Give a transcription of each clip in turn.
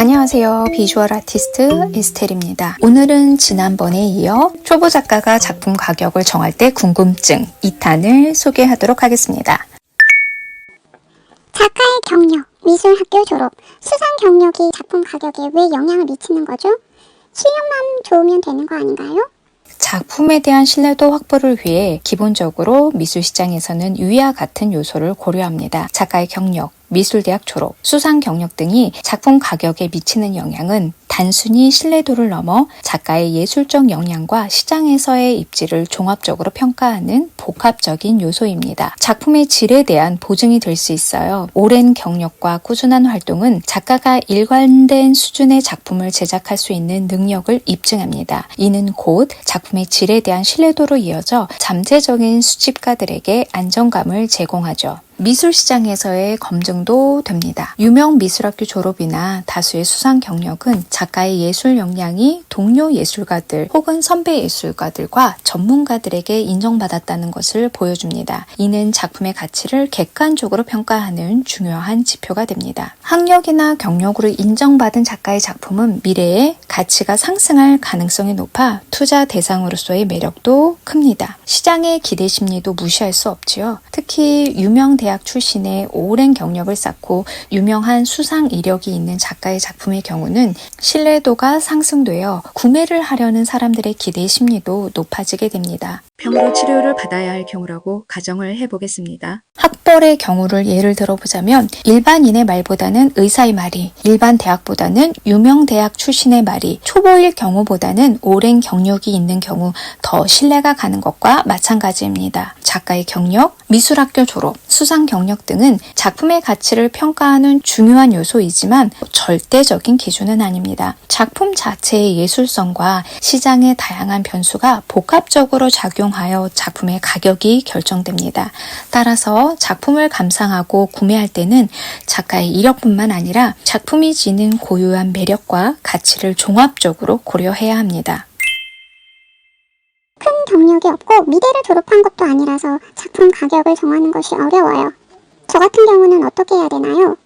안녕하세요. 비주얼 아티스트 에스텔입니다. 오늘은 지난번에 이어 초보 작가가 작품 가격을 정할 때 궁금증 2탄을 소개하도록 하겠습니다. 작가의 경력, 미술학교 졸업, 수상 경력이 작품 가격에 왜 영향을 미치는 거죠? 실력만 좋으면 되는 거 아닌가요? 작품에 대한 신뢰도 확보를 위해 기본적으로 미술 시장에서는 위와 같은 요소를 고려합니다. 작가의 경력, 미술대학 졸업, 수상 경력 등이 작품 가격에 미치는 영향은 단순히 신뢰도를 넘어 작가의 예술적 역량과 시장에서의 입지를 종합적으로 평가하는 복합적인 요소입니다. 작품의 질에 대한 보증이 될 수 있어요. 오랜 경력과 꾸준한 활동은 작가가 일관된 수준의 작품을 제작할 수 있는 능력을 입증합니다. 이는 곧 작품의 질에 대한 신뢰도로 이어져 잠재적인 수집가들에게 안정감을 제공하죠. 미술 시장에서의 검증도 됩니다. 유명 미술학교 졸업이나 다수의 수상 경력은 작가의 예술 역량이 동료 예술가들 혹은 선배 예술가들과 전문가들에게 인정받았다는 것을 보여줍니다. 이는 작품의 가치를 객관적으로 평가하는 중요한 지표가 됩니다. 학력이나 경력으로 인정받은 작가의 작품은 미래에 가치가 상승할 가능성이 높아 투자 대상으로서의 매력도 큽니다. 시장의 기대 심리도 무시할 수 없지요. 특히 유명 대학 출신의 오랜 경력을 쌓고 유명한 수상 이력이 있는 작가의 작품의 경우는 신뢰도가 상승되어 구매를 하려는 사람들의 기대 심리도 높아지게 됩니다. 병으로 치료를 받아야 할 경우라고 가정을 해보겠습니다. 학벌의 경우를 예를 들어보자면 일반인의 말보다는 의사의 말이, 일반 대학보다는 유명 대학 출신의 말이 초보일 경우보다는 오랜 경력이 있는 경우 더 신뢰가 가는 것과 마찬가지입니다. 작가의 경력, 미술학교 졸업, 수상 경력 등은 작품의 가치를 평가하는 중요한 요소이지만 절대적인 기준은 아닙니다. 작품 자체의 예술성과 시장의 다양한 변수가 복합적으로 작용하여 작품의 가격이 결정됩니다. 따라서 작품을 감상하고 구매할 때는 작가의 이력뿐만 아니라 작품이 지닌 고유한 매력과 가치를 종합적으로 고려해야 합니다. 큰 경력이 없고 미대를 졸업한 것도 아니라서 작품 가격을 정하는 것이 어려워요. 저 같은 경우는 어떻게 해야 되나요?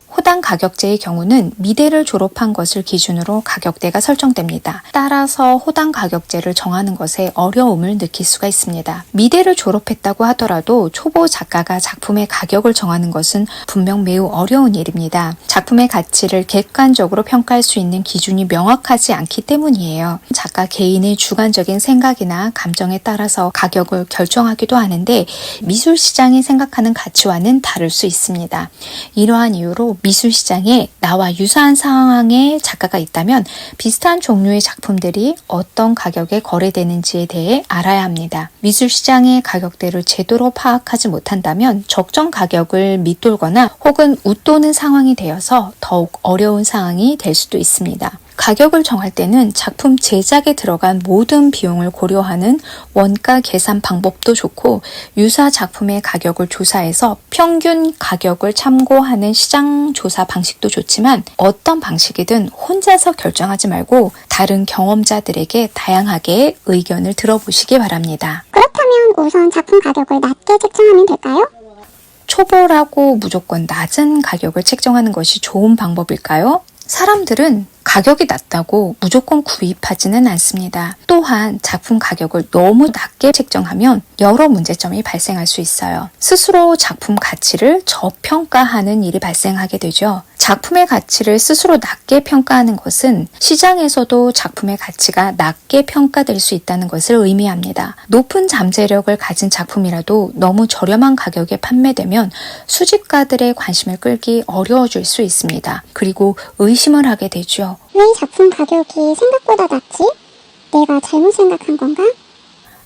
호당 가격제의 경우는 미대를 졸업한 것을 기준으로 가격대가 설정됩니다. 따라서 호당 가격제를 정하는 것에 어려움을 느낄 수가 있습니다. 미대를 졸업했다고 하더라도 초보 작가가 작품의 가격을 정하는 것은 분명 매우 어려운 일입니다. 작품의 가치를 객관적으로 평가할 수 있는 기준이 명확하지 않기 때문이에요. 작가 개인의 주관적인 생각이나 감정에 따라서 가격을 결정하기도 하는데 미술 시장이 생각하는 가치와는 다를 수 있습니다. 이러한 이유로 미술 시장에 나와 유사한 상황의 작가가 있다면 비슷한 종류의 작품들이 어떤 가격에 거래되는지에 대해 알아야 합니다. 미술 시장의 가격대를 제대로 파악하지 못한다면 적정 가격을 밑돌거나 혹은 웃도는 상황이 되어서 더욱 어려운 상황이 될 수도 있습니다. 가격을 정할 때는 작품 제작에 들어간 모든 비용을 고려하는 원가 계산 방법도 좋고 유사 작품의 가격을 조사해서 평균 가격을 참고하는 시장 조사 방식도 좋지만 어떤 방식이든 혼자서 결정하지 말고 다른 경험자들에게 다양하게 의견을 들어보시기 바랍니다. 그렇다면 우선 작품 가격을 낮게 책정하면 될까요? 초보라고 무조건 낮은 가격을 책정하는 것이 좋은 방법일까요? 사람들은 가격이 낮다고 무조건 구입하지는 않습니다. 또한 작품 가격을 너무 낮게 책정하면 여러 문제점이 발생할 수 있어요. 스스로 작품 가치를 저평가하는 일이 발생하게 되죠. 작품의 가치를 스스로 낮게 평가하는 것은 시장에서도 작품의 가치가 낮게 평가될 수 있다는 것을 의미합니다. 높은 잠재력을 가진 작품이라도 너무 저렴한 가격에 판매되면 수집가들의 관심을 끌기 어려워질 수 있습니다. 그리고 의심을 하게 되죠. 왜 작품 가격이 생각보다 낮지? 내가 잘못 생각한 건가?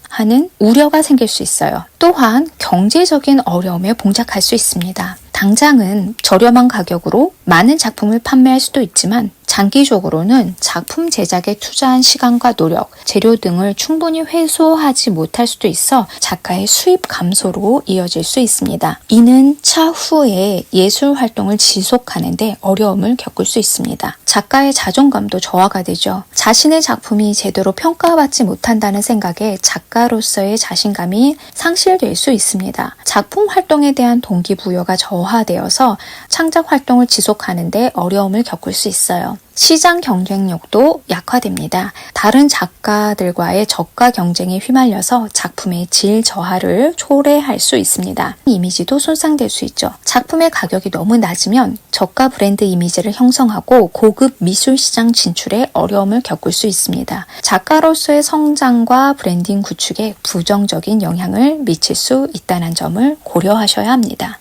하는 우려가 생길 수 있어요. 또한 경제적인 어려움에 봉착할 수 있습니다. 당장은 저렴한 가격으로 많은 작품을 판매할 수도 있지만 단기적으로는 작품 제작에 투자한 시간과 노력, 재료 등을 충분히 회수하지 못할 수도 있어 작가의 수입 감소로 이어질 수 있습니다. 이는 차후에 예술 활동을 지속하는데 어려움을 겪을 수 있습니다. 작가의 자존감도 저하가 되죠. 자신의 작품이 제대로 평가받지 못한다는 생각에 작가로서의 자신감이 상실될 수 있습니다. 작품 활동에 대한 동기부여가 저하되어서 창작 활동을 지속하는데 어려움을 겪을 수 있어요. 시장 경쟁력도 약화됩니다. 다른 작가들과의 저가 경쟁에 휘말려서 작품의 질 저하를 초래할 수 있습니다. 이미지도 손상될 수 있죠. 작품의 가격이 너무 낮으면 저가 브랜드 이미지를 형성하고 고급 미술 시장 진출에 어려움을 겪을 수 있습니다. 작가로서의 성장과 브랜딩 구축에 부정적인 영향을 미칠 수 있다는 점을 고려하셔야 합니다.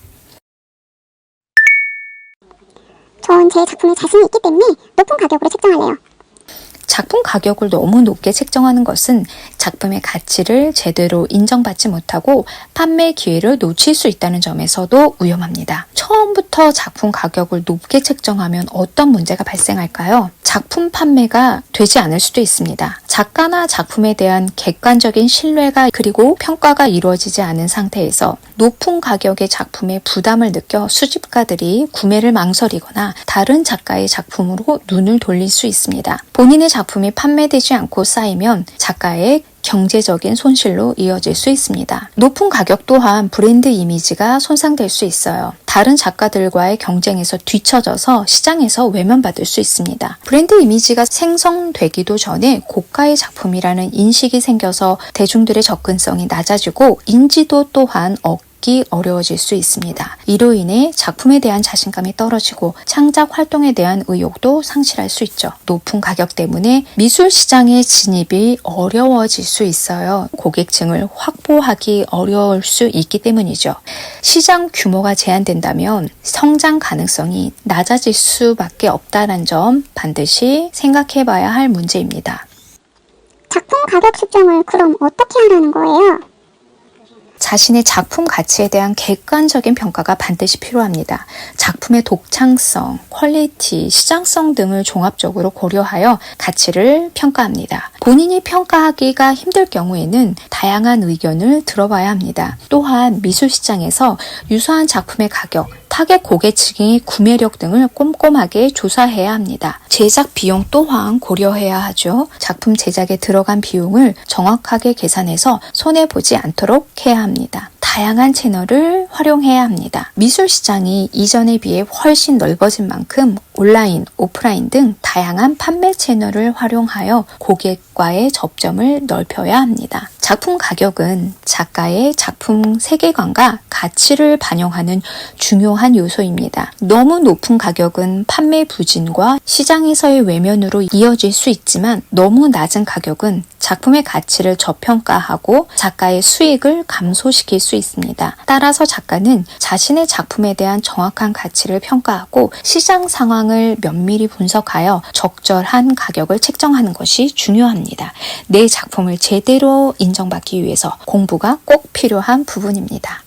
전 제 작품에 자신이 있기 때문에 높은 가격으로 책정할래요. 작품 가격을 너무 높게 책정하는 것은 작품의 가치를 제대로 인정받지 못하고 판매 기회를 놓칠 수 있다는 점에서도 위험합니다. 처음부터 작품 가격을 높게 책정하면 어떤 문제가 발생할까요? 작품 판매가 되지 않을 수도 있습니다. 작가나 작품에 대한 객관적인 신뢰가 그리고 평가가 이루어지지 않은 상태에서 높은 가격의 작품에 부담을 느껴 수집가들이 구매를 망설이거나 다른 작가의 작품으로 눈을 돌릴 수 있습니다. 본인의 작품이 판매되지 않고 쌓이면 작가의 경제적인 손실로 이어질 수 있습니다. 높은 가격 또한 브랜드 이미지가 손상될 수 있어요. 다른 작가들과의 경쟁에서 뒤처져서 시장에서 외면받을 수 있습니다. 브랜드 이미지가 생성되기도 전에 고가의 작품이라는 인식이 생겨서 대중들의 접근성이 낮아지고 인지도 또한 어려워질 수 있습니다. 이로 인해 작품에 대한 자신감이 떨어지고 창작 활동에 대한 의욕도 상실할 수 있죠. 높은 가격 때문에 미술 시장의 진입이 어려워질 수 있어요. 고객층을 확보하기 어려울 수 있기 때문이죠. 시장 규모가 제한된다면 성장 가능성이 낮아질 수밖에 없다는 점 반드시 생각해 봐야 할 문제입니다. 작품 가격 측정을 그럼 어떻게 하라는 거예요? 자신의 작품 가치에 대한 객관적인 평가가 반드시 필요합니다. 작품의 독창성, 퀄리티, 시장성 등을 종합적으로 고려하여 가치를 평가합니다. 본인이 평가하기가 힘들 경우에는 다양한 의견을 들어봐야 합니다. 또한 미술 시장에서 유사한 작품의 가격, 타겟 고객층의 구매력 등을 꼼꼼하게 조사해야 합니다. 제작 비용 또한 고려해야 하죠. 작품 제작에 들어간 비용을 정확하게 계산해서 손해보지 않도록 해야 합니다. 다양한 채널을 활용해야 합니다. 미술 시장이 이전에 비해 훨씬 넓어진 만큼 온라인, 오프라인 등 다양한 판매 채널을 활용하여 고객과의 접점을 넓혀야 합니다. 작품 가격은 작가의 작품 세계관과 가치를 반영하는 중요한 요소입니다. 너무 높은 가격은 판매 부진과 시장에서의 외면으로 이어질 수 있지만 너무 낮은 가격은 작품의 가치를 저평가하고 작가의 수익을 감소시킬 수 있습니다. 따라서 작가는 자신의 작품에 대한 정확한 가치를 평가하고 시장 상황을 면밀히 분석하여 적절한 가격을 책정하는 것이 중요합니다. 내 작품을 제대로 인정받기 위해서 공부가 꼭 필요한 부분입니다.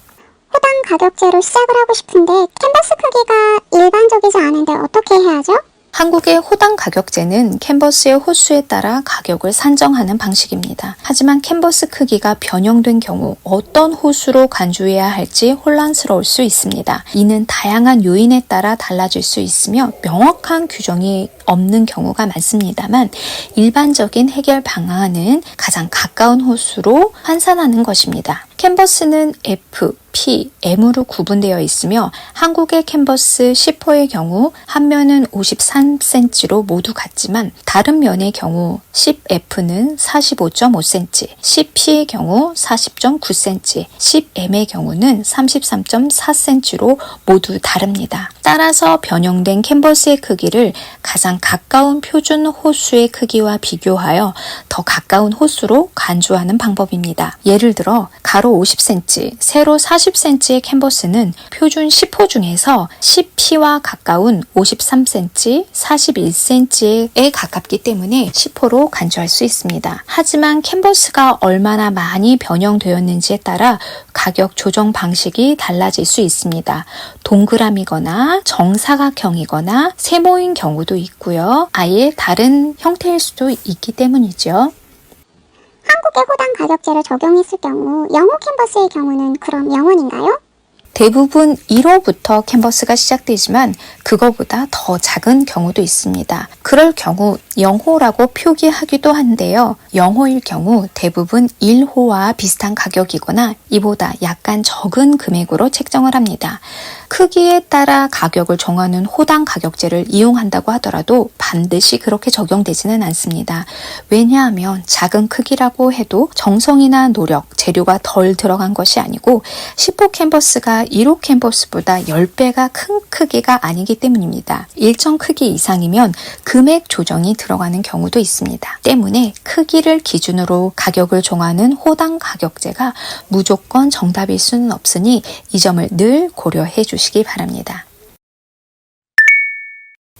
호당 가격제로 시작을 하고 싶은데 캔버스 크기가 일반적이지 않은데 어떻게 해야죠? 한국의 호당 가격제는 캔버스의 호수에 따라 가격을 산정하는 방식입니다. 하지만 캔버스 크기가 변형된 경우 어떤 호수로 간주해야 할지 혼란스러울 수 있습니다. 이는 다양한 요인에 따라 달라질 수 있으며 명확한 규정이 없는 경우가 많습니다만 일반적인 해결 방안은 가장 가까운 호수로 환산하는 것입니다. 캔버스는 F, P, M으로 구분되어 있으며 한국의 캔버스 10호의 경우 한 면은 53cm로 모두 같지만 다른 면의 경우 10F는 45.5cm, 10P의 경우 40.9cm, 10M의 경우는 33.4cm로 모두 다릅니다. 따라서 변형된 캔버스의 크기를 가장 가까운 표준 호수의 크기와 비교하여 더 가까운 호수로 간주하는 방법입니다. 예를 들어 가로 50cm, 세로 40cm 40cm의 캔버스는 표준 10호 중에서 10P와 가까운 53cm, 41cm에 가깝기 때문에 10호로 간주할 수 있습니다. 하지만 캔버스가 얼마나 많이 변형되었는지에 따라 가격 조정 방식이 달라질 수 있습니다. 동그라미거나 정사각형이거나 세모인 경우도 있고요. 아예 다른 형태일 수도 있기 때문이죠. 한국의 호당 가격제를 적용했을 경우 영호 캔버스의 경우는 그럼 0원인가요? 대부분 1호부터 캔버스가 시작되지만 그거보다 더 작은 경우도 있습니다. 그럴 경우 0호라고 표기하기도 한데요. 0호일 경우 대부분 1호와 비슷한 가격이거나 이보다 약간 적은 금액으로 책정을 합니다. 크기에 따라 가격을 정하는 호당 가격제를 이용한다고 하더라도 반드시 그렇게 적용되지는 않습니다. 왜냐하면 작은 크기라고 해도 정성이나 노력, 재료가 덜 들어간 것이 아니고 10호 캔버스가 1호 캔버스보다 10배가 큰 크기가 아니기 때문입니다. 일정 크기 이상이면 금액 조정이 들어가는 경우도 있습니다. 때문에 크기를 기준으로 가격을 정하는 호당 가격제가 무조건 정답일 수는 없으니 이 점을 늘 고려해 주시기 바랍니다.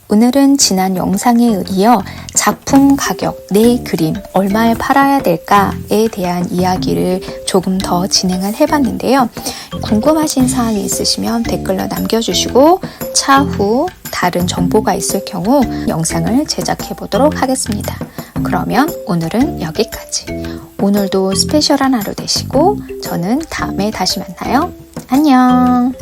오늘은 지난 영상에 이어 작품 가격, 내 그림 얼마에 팔아야 될까에 대한 이야기를 조금 더 진행을 해봤는데요. 궁금하신 사항이 있으시면 댓글로 남겨주시고 차후 다른 정보가 있을 경우 영상을 제작해 보도록 하겠습니다. 그러면 오늘은 여기까지. 오늘도 스페셜한 하루 되시고 저는 다음에 다시 만나요. 안녕.